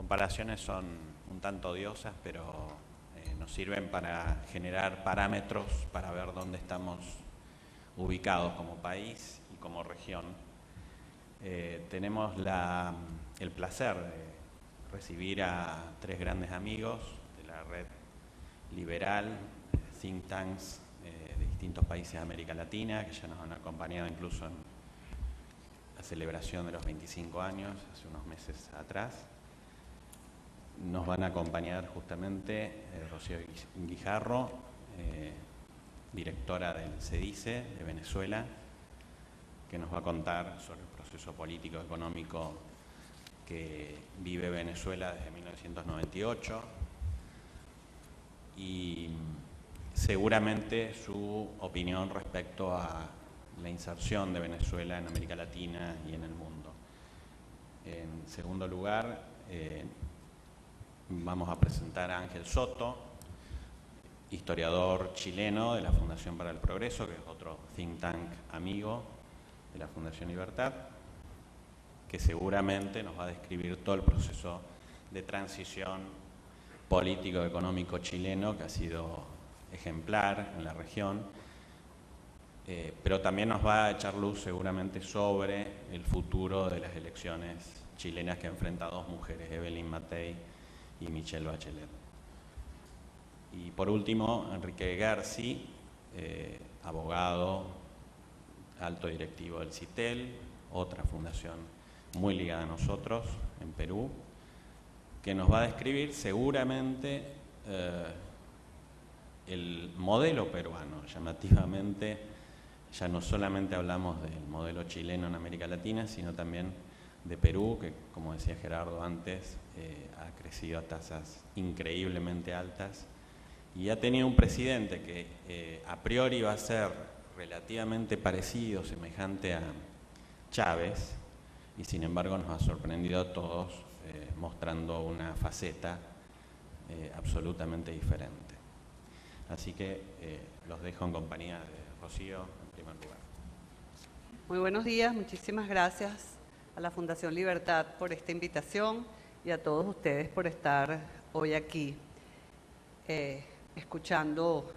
comparaciones son un tanto odiosas, pero nos sirven para generar parámetros para ver dónde estamos ubicados como país y como región. Tenemos el placer de recibir a tres grandes amigos de la red liberal, think tanks de distintos países de América Latina, que ya nos han acompañado incluso en la celebración de los 25 años, hace unos meses atrás. Nos van a acompañar justamente Rocío Guijarro, directora del CEDICE de Venezuela, que nos va a contar sobre el proceso político y económico que vive Venezuela desde 1998 y seguramente su opinión respecto a la inserción de Venezuela en América Latina y en el mundo. En segundo lugar, vamos a presentar a Ángel Soto, historiador chileno de la Fundación para el Progreso, que es otro think tank amigo de la Fundación Libertad, que seguramente nos va a describir todo el proceso de transición político-económico chileno, que ha sido ejemplar en la región, pero también nos va a echar luz seguramente sobre el futuro de las elecciones chilenas que enfrenta a dos mujeres, Evelyn Matei y Michelle Bachelet. Y por último, Enrique Garci, abogado, alto directivo del CITEL, otra fundación muy ligada a nosotros en Perú, que nos va a describir seguramente el modelo peruano. Llamativamente, ya no solamente hablamos del modelo chileno en América Latina, sino también de Perú, que como decía Gerardo antes, ha crecido a tasas increíblemente altas y ha tenido un presidente que a priori va a ser relativamente parecido, semejante a Chávez, y sin embargo nos ha sorprendido a todos mostrando una faceta absolutamente diferente. Así que los dejo en compañía de Rocío en primer lugar. Muy buenos días, muchísimas gracias a la Fundación Libertad por esta invitación y a todos ustedes por estar hoy aquí escuchando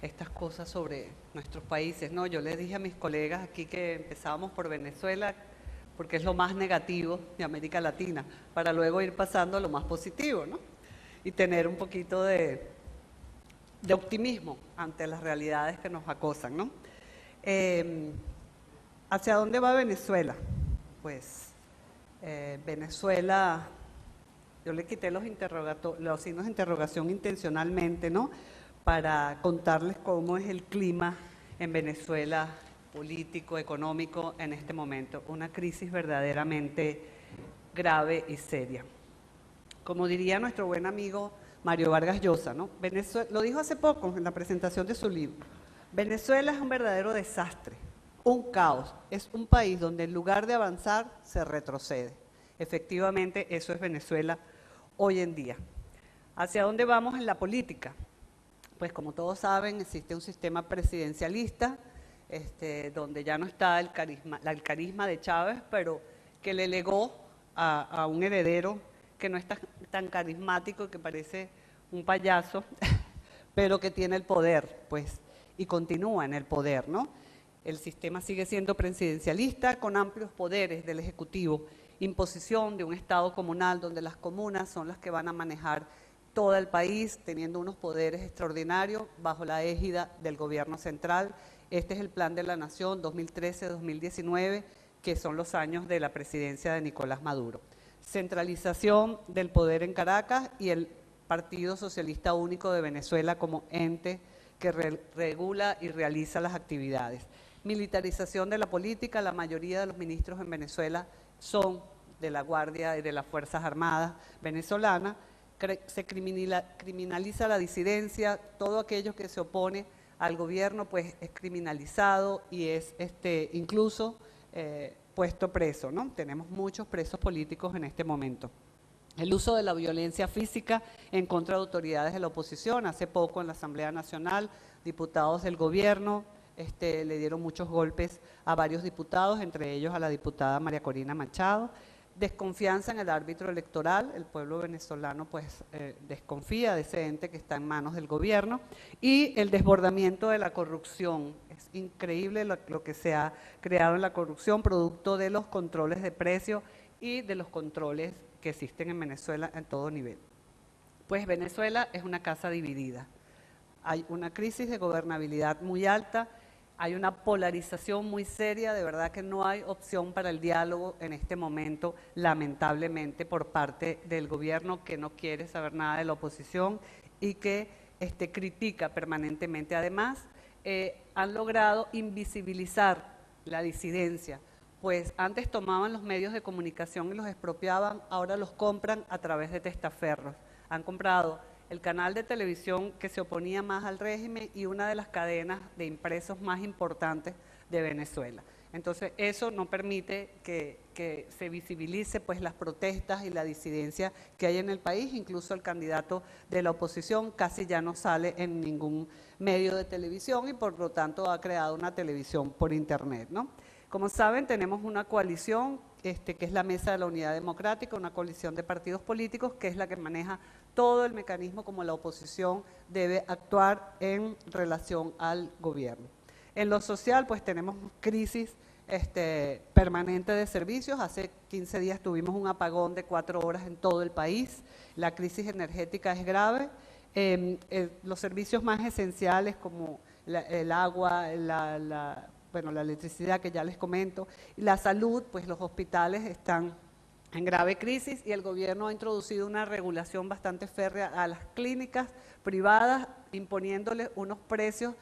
estas cosas sobre nuestros países, ¿no? Yo les dije a mis colegas aquí que empezábamos por Venezuela porque es lo más negativo de América Latina, para luego ir pasando a lo más positivo, ¿no? Y tener un poquito de optimismo ante las realidades que nos acosan, ¿no? ¿Hacia dónde va Venezuela? Pues Venezuela, yo le quité los signos de interrogación intencionalmente, ¿no? Para contarles cómo es el clima en Venezuela, político, económico en este momento. Una crisis verdaderamente grave y seria. Como diría nuestro buen amigo Mario Vargas Llosa, ¿no? Lo dijo hace poco en la presentación de su libro. Venezuela es un verdadero desastre, un caos. Es un país donde en lugar de avanzar se retrocede. Efectivamente, eso es Venezuela hoy en día. ¿Hacia dónde vamos en la política? Pues como todos saben, existe un sistema presidencialista donde ya no está el carisma de Chávez, pero que le legó a un heredero que no es tan carismático, que parece un payaso, pero que tiene el poder, pues, y continúa en el poder, ¿no? El sistema sigue siendo presidencialista, con amplios poderes del Ejecutivo, imposición de un Estado comunal, donde las comunas son las que van a manejar todo el país, teniendo unos poderes extraordinarios bajo la égida del gobierno central. Este es el Plan de la Nación 2013-2019, que son los años de la presidencia de Nicolás Maduro. Centralización del poder en Caracas y el Partido Socialista Único de Venezuela como ente que regula y realiza las actividades. Militarización de la política, la mayoría de los ministros en Venezuela son de la Guardia y de las Fuerzas Armadas venezolanas. Se criminaliza la disidencia, todo aquello que se opone al gobierno pues es criminalizado y es incluso puesto preso, ¿no? Tenemos muchos presos políticos en este momento. El uso de la violencia física en contra de autoridades de la oposición. Hace poco en la Asamblea Nacional, diputados del gobierno le dieron muchos golpes a varios diputados, entre ellos a la diputada María Corina Machado. desconfianza en el árbitro electoral, el pueblo venezolano pues desconfía de ese ente que está en manos del gobierno, y el desbordamiento de la corrupción. Es increíble lo que se ha creado en la corrupción, producto de los controles de precios y de los controles que existen en Venezuela en todo nivel. Pues Venezuela es una casa dividida. Hay una crisis de gobernabilidad muy alta, hay una polarización muy seria, de verdad que no hay opción para el diálogo en este momento, lamentablemente, por parte del gobierno, que no quiere saber nada de la oposición y que critica permanentemente. Además, han logrado invisibilizar la disidencia, pues antes tomaban los medios de comunicación y los expropiaban, ahora los compran a través de testaferros. Han comprado el canal de televisión que se oponía más al régimen y una de las cadenas de impresos más importantes de Venezuela. Entonces, eso no permite que se visibilice pues las protestas y la disidencia que hay en el país. Incluso el candidato de la oposición casi ya no sale en ningún medio de televisión y por lo tanto ha creado una televisión por internet, ¿no? Como saben, tenemos una coalición que es la Mesa de la Unidad Democrática, una coalición de partidos políticos que es la que maneja todo el mecanismo como la oposición debe actuar en relación al gobierno. En lo social, pues tenemos crisis permanente de servicios. Hace 15 días tuvimos un apagón de 4 horas en todo el país. La crisis energética es grave. Los servicios más esenciales como el agua, la electricidad que ya les comento, y la salud, pues los hospitales están en grave crisis y el gobierno ha introducido una regulación bastante férrea a las clínicas privadas, imponiéndoles unos precios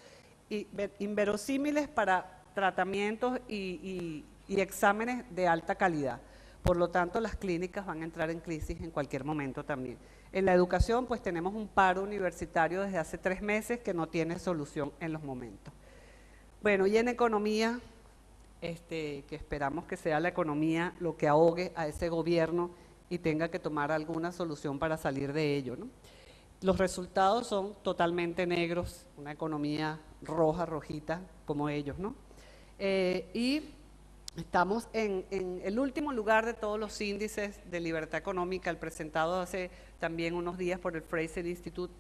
inverosímiles para tratamientos y exámenes de alta calidad. Por lo tanto, las clínicas van a entrar en crisis en cualquier momento también. En la educación, pues tenemos un paro universitario desde hace 3 meses que no tiene solución en los momentos. Bueno, y en economía, que esperamos que sea la economía lo que ahogue a ese gobierno y tenga que tomar alguna solución para salir de ello, ¿no? Los resultados son totalmente negros, una economía roja, rojita, como ellos, ¿no? Y estamos en el último lugar de todos los índices de libertad económica, el presentado hace también unos días por el Fraser Institute,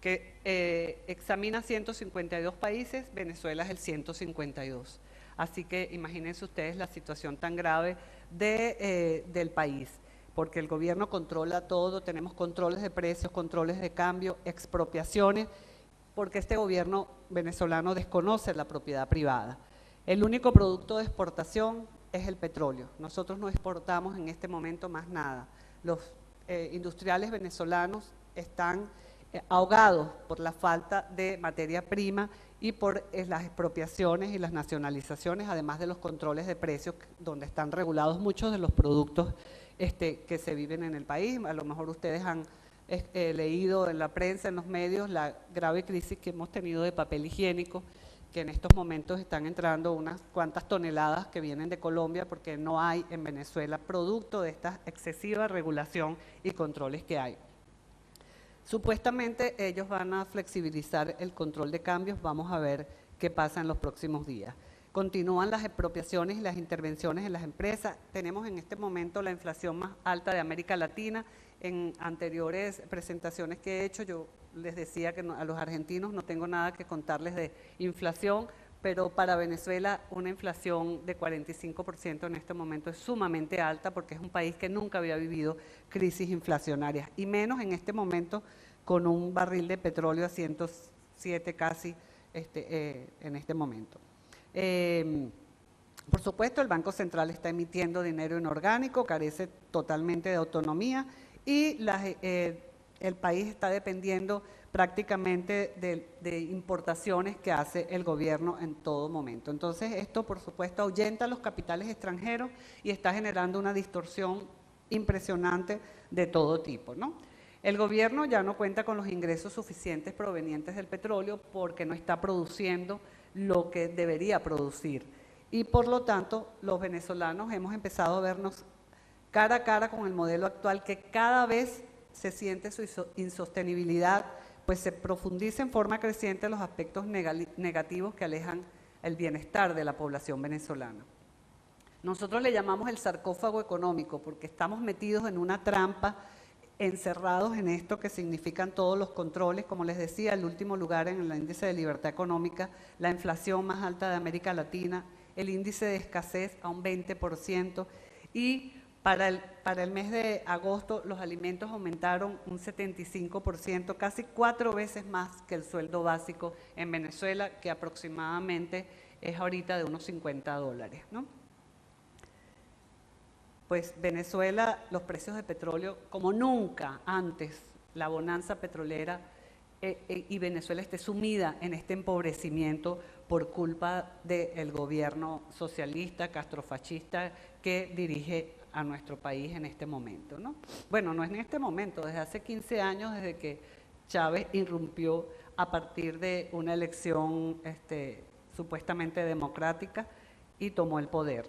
que examina 152 países, Venezuela es el 152. Así que imagínense ustedes la situación tan grave del país, porque el gobierno controla todo, tenemos controles de precios, controles de cambio, expropiaciones, porque este gobierno venezolano desconoce la propiedad privada. El único producto de exportación es el petróleo. Nosotros no exportamos en este momento más nada. Los industriales venezolanos están ahogados por la falta de materia prima y por las expropiaciones y las nacionalizaciones, además de los controles de precios, donde están regulados muchos de los productos que se viven en el país. A lo mejor ustedes han leído en la prensa, en los medios, la grave crisis que hemos tenido de papel higiénico, que en estos momentos están entrando unas cuantas toneladas que vienen de Colombia, porque no hay en Venezuela producto de esta excesiva regulación y controles que hay. Supuestamente ellos van a flexibilizar el control de cambios, vamos a ver qué pasa en los próximos días. Continúan las expropiaciones y las intervenciones en las empresas. Tenemos en este momento la inflación más alta de América Latina. En anteriores presentaciones que he hecho, yo les decía que a los argentinos no tengo nada que contarles de inflación, pero para Venezuela una inflación de 45% en este momento es sumamente alta, porque es un país que nunca había vivido crisis inflacionarias, y menos en este momento con un barril de petróleo a 107 casi en este momento. Por supuesto, el Banco Central está emitiendo dinero inorgánico, carece totalmente de autonomía, y el país está dependiendo prácticamente de importaciones que hace el gobierno en todo momento. Entonces, esto, por supuesto, ahuyenta los capitales extranjeros y está generando una distorsión impresionante de todo tipo, ¿no? El gobierno ya no cuenta con los ingresos suficientes provenientes del petróleo porque no está produciendo lo que debería producir. Y por lo tanto, los venezolanos hemos empezado a vernos cara a cara con el modelo actual, que cada vez se siente su insostenibilidad, pues se profundiza en forma creciente los aspectos negativos que alejan el bienestar de la población venezolana. Nosotros le llamamos el sarcófago económico porque estamos metidos en una trampa, encerrados en esto que significan todos los controles. Como les decía, el último lugar en el índice de libertad económica, la inflación más alta de América Latina, el índice de escasez a un 20%, y para el mes de agosto los alimentos aumentaron un 75%, casi 4 veces más que el sueldo básico en Venezuela, que aproximadamente es ahorita de unos $50, ¿no? Pues Venezuela, los precios de petróleo, como nunca antes, la bonanza petrolera, y Venezuela esté sumida en este empobrecimiento por culpa del gobierno socialista, castrofascista, que dirige a nuestro país en este momento, ¿no? Bueno, no es en este momento, desde hace 15 años, desde que Chávez irrumpió a partir de una elección supuestamente democrática y tomó el poder.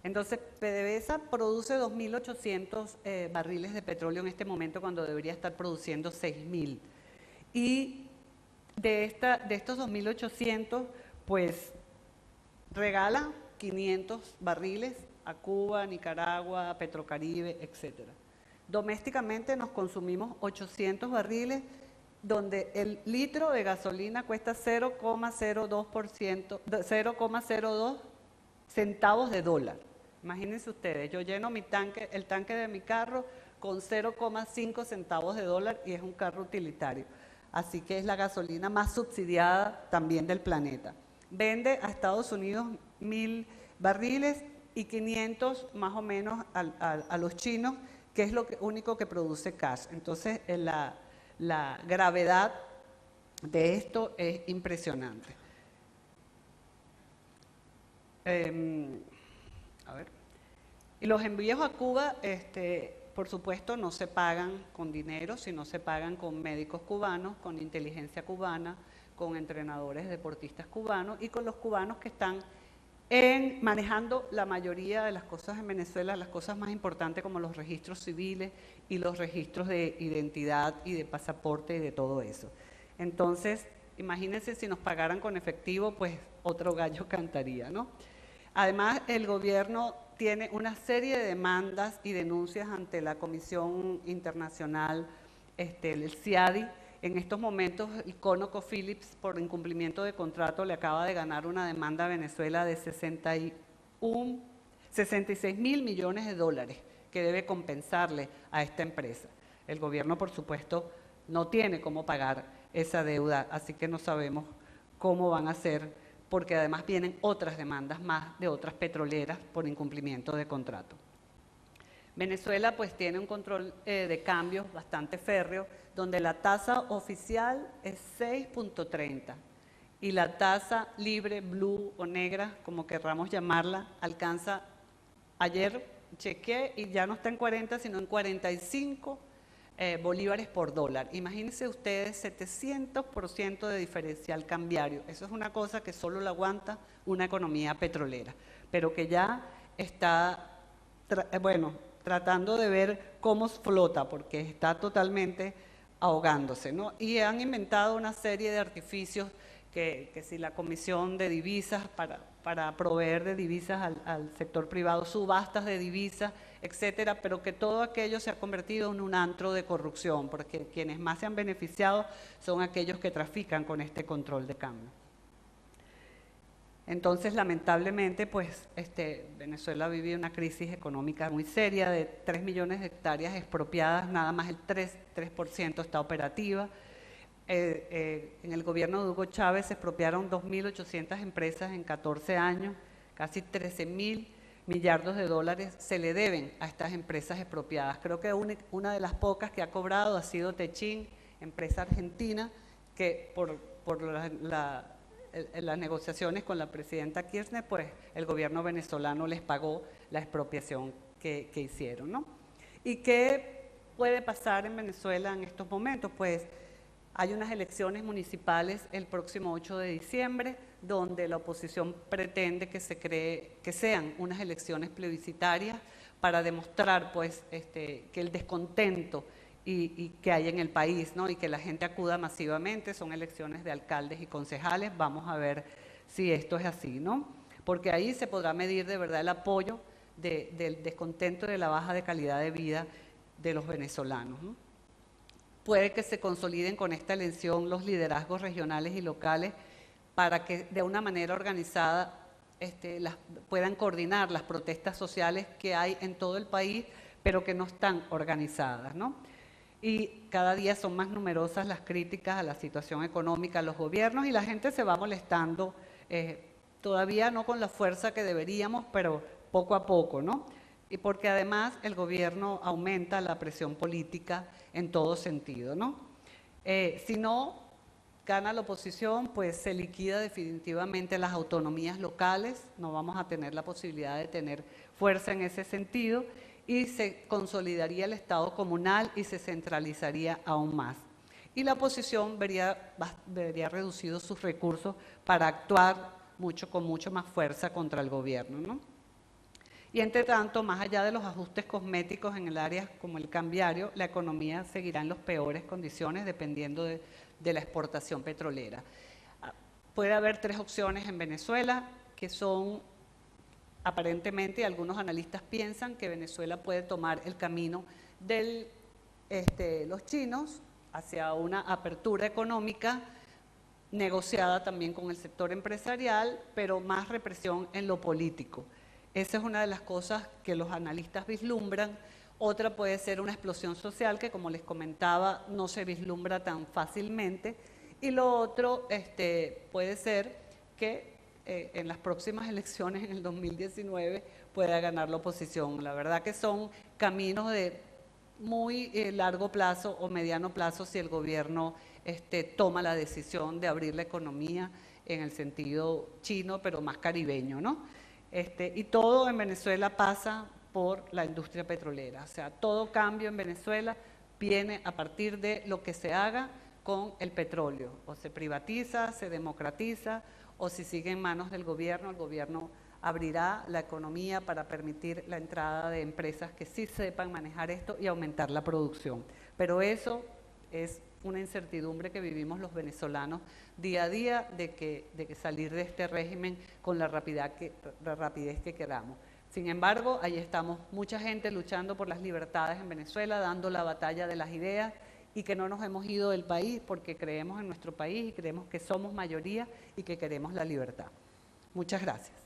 Entonces, PDVSA produce 2.800 barriles de petróleo en este momento cuando debería estar produciendo 6.000. Y de estos 2.800, pues regala 500 barriles a Cuba, Nicaragua, Petrocaribe, etc. Domésticamente nos consumimos 800 barriles, donde el litro de gasolina cuesta 0,02 centavos de dólar. Imagínense ustedes, yo lleno el tanque de mi carro con 0,5 centavos de dólar y es un carro utilitario. Así que es la gasolina más subsidiada también del planeta. Vende a Estados Unidos 1.000 barriles y 500 más o menos a los chinos, que es lo único que produce cash. Entonces la gravedad de esto es impresionante. Y los envíos a Cuba, por supuesto, no se pagan con dinero, sino se pagan con médicos cubanos, con inteligencia cubana, con entrenadores deportistas cubanos y con los cubanos que están manejando la mayoría de las cosas en Venezuela, las cosas más importantes como los registros civiles y los registros de identidad y de pasaporte y de todo eso. Entonces, imagínense si nos pagaran con efectivo, pues otro gallo cantaría, ¿no? Además, el gobierno tiene una serie de demandas y denuncias ante la Comisión Internacional, el CIADI. En estos momentos, el ConocoPhillips, por incumplimiento de contrato, le acaba de ganar una demanda a Venezuela de 66.000 millones de dólares que debe compensarle a esta empresa. El gobierno, por supuesto, no tiene cómo pagar esa deuda, así que no sabemos cómo van a hacer, porque además vienen otras demandas más de otras petroleras por incumplimiento de contrato. Venezuela pues tiene un control de cambios bastante férreo, donde la tasa oficial es 6.30 y la tasa libre, blue o negra, como querramos llamarla, alcanza, ayer chequeé y ya no está en 40, sino en 45 bolívares por dólar. Imagínense ustedes 700% de diferencial cambiario. Eso es una cosa que solo la aguanta una economía petrolera, pero que ya está, tratando de ver cómo flota, porque está totalmente ahogándose, ¿no? Y han inventado una serie de artificios que si la comisión de divisas para proveer de divisas al sector privado, subastas de divisas, etcétera, pero que todo aquello se ha convertido en un antro de corrupción, porque quienes más se han beneficiado son aquellos que trafican con este control de cambio. Entonces, lamentablemente, pues Venezuela vive una crisis económica muy seria, de 3 millones de hectáreas expropiadas, nada más el 3% está operativa. En el gobierno de Hugo Chávez se expropiaron 2.800 empresas en 14 años, casi 13.000 millardos de dólares se le deben a estas empresas expropiadas. Creo que una de las pocas que ha cobrado ha sido Techin, empresa argentina, que por las negociaciones con la presidenta Kirchner, pues el gobierno venezolano les pagó la expropiación que hicieron, ¿no? ¿Y qué puede pasar en Venezuela en estos momentos? Pues hay unas elecciones municipales el próximo 8 de diciembre, donde la oposición pretende que sean unas elecciones plebiscitarias para demostrar pues, que el descontento y que hay en el país, ¿no? Y que la gente acuda masivamente. Son elecciones de alcaldes y concejales. Vamos a ver si esto es así, ¿no? porque ahí se podrá medir de verdad el apoyo del descontento y de la baja de calidad de vida de los venezolanos, ¿no? Puede que se consoliden con esta elección los liderazgos regionales y locales para que de una manera organizada puedan coordinar las protestas sociales que hay en todo el país, pero que no están organizadas, ¿no? Y cada día son más numerosas las críticas a la situación económica de los gobiernos y la gente se va molestando, todavía no con la fuerza que deberíamos, pero poco a poco, ¿no? Y porque además el gobierno aumenta la presión política en todo sentido, ¿no? Si no gana la oposición, pues se liquida definitivamente las autonomías locales, no vamos a tener la posibilidad de tener fuerza en ese sentido y se consolidaría el Estado comunal y se centralizaría aún más. Y la oposición vería reducidos sus recursos para actuar con mucho más fuerza contra el gobierno, ¿no? Y entre tanto, más allá de los ajustes cosméticos en el área como el cambiario, la economía seguirá en las peores condiciones dependiendo de la exportación petrolera. Puede haber 3 opciones en Venezuela que son, aparentemente, algunos analistas piensan que Venezuela puede tomar el camino de los chinos hacia una apertura económica negociada también con el sector empresarial, pero más represión en lo político. Esa es una de las cosas que los analistas vislumbran. Otra puede ser una explosión social que, como les comentaba, no se vislumbra tan fácilmente. Y lo otro puede ser que en las próximas elecciones, en el 2019, pueda ganar la oposición. La verdad que son caminos de muy largo plazo o mediano plazo si el gobierno toma la decisión de abrir la economía en el sentido chino, pero más caribeño, ¿no? Y todo en Venezuela pasa por la industria petrolera. O sea, todo cambio en Venezuela viene a partir de lo que se haga con el petróleo. O se privatiza, se democratiza, o si sigue en manos del gobierno, el gobierno abrirá la economía para permitir la entrada de empresas que sí sepan manejar esto y aumentar la producción. Pero eso es una incertidumbre que vivimos los venezolanos día a día de que salir de este régimen con la rapidez que queramos. Sin embargo, ahí estamos mucha gente luchando por las libertades en Venezuela, dando la batalla de las ideas y que no nos hemos ido del país porque creemos en nuestro país y creemos que somos mayoría y que queremos la libertad. Muchas gracias.